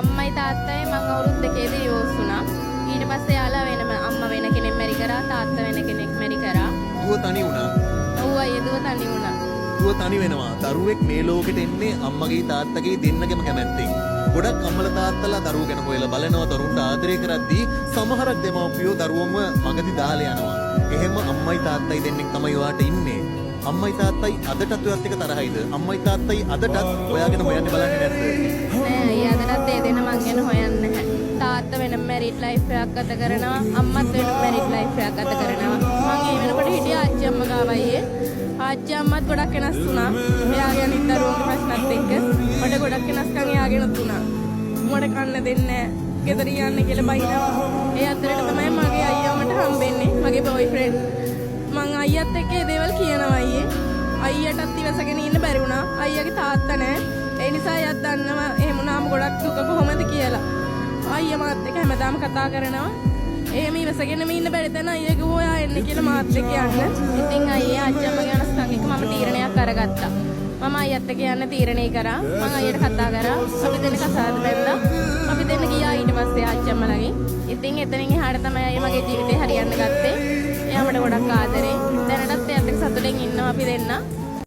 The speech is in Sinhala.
අම්මයි තාත්තයි මං අවුරුදු දෙකේදී ඩිවෝස් වුණා. ඊට පස්සේ යාලා වෙනම අම්මා වෙන කෙනෙක් මැරි කරා, තාත්තා වෙන කෙනෙක් මැරි කරා. දුව තනි වුණා. ඔව් අයියේ දුව තනි වුණා. දුව තනි වෙනවා. දරුවෙක් මේ ලෝකෙට එන්නේ අම්මගේ තාත්තගේ දෙන්නගෙම කැමැත්තෙන්. ගොඩක් අම්මලා තාත්තලා දරුවෝ ගැන හොයලා බලනවා, දරුවන්ට ආදරය කරද්දී සමහරක් දෙමව්පියෝ දරුවන්ව මගදී දාලා යනවා. එහෙම අම්මයි තාත්තයි දෙන්නෙක් තමයි ඔයාට ඉන්නේ. අම්මයි තාත්තයි අදටත් ඔයත් එක තරහයිද? අම්මයි තාත්තයි අදටත් ඔයාගෙන හොයන්නේ බලන්නේ නැද්ද? නෑ අයියා අදටත් ඒ දෙන මං ගැන හොයන්නේ නැහැ. තාත්තා වෙන මැරිඩ් ලයිෆ් එකක් ගත කරනවා, අම්මත් වෙන මැරිඩ් ලයිෆ් එකක් ගත කරනවා. මං ඒ වෙනකොට හිටියා ආච්චි අම්මා ගාව අයියේ. ආච්චි අම්මත් ගොඩක් වෙනස් වුණා. එයාගේ අනිත් දරුවන්ගේ ප්‍රශ්නත් එක්ක මට ගොඩක් වෙනස්කම් එයාගෙන තුණා. මට කන්න දෙන්නේ නැහැ. ගෙදර යන්න කියලා බයිනවා. ඒ අතරේ තමයි මගේ අයියා මට හම්බෙන්නේ, මගේ බොයිෆ්‍රෙන්ඩ්. මං අයියත් එක්ක ඒ දේවල් කියනවා අයියේ. අයියටත් ඉවසගෙන ඉන්න බැරි වුණා. අයියාගේ තාත්තා නැහැ. ඒ නිසා එයාත් දන්නවා එහෙම වුණාම ගොඩක් දුක කොහොමද කියලා. අයියා මාත් එක්ක හැමදාම කතා කරනවා. එහෙම ඉවසගෙන ඉන්න බැරි තැන අයියා කිව්වා ඔයා එන්න කියලා මාත් එක්ක යන්න. ඉතින් අයියා අච්චම්මගේ අනස්තන් එක්ක මම තීරණයක් අරගත්තා. මම අයියත් එක්ක යන්න තීරණය කරා. මම අයියට කතා කරා. අපි දෙන්න කතාවද බැලුවා. අපි දෙන්න ගියා ඊට පස්සේ අච්චම්මලගෙන්. ඉතින් එතනින් එහාට තමයි අයියා මගේ ජීවිතේ හරියන්න ගත්තේ. එයා මට ගොඩක් ආදරේ. දැනටත් එයාත් එක්ක සතුටින් ඉන්නවා අපි දෙන්න.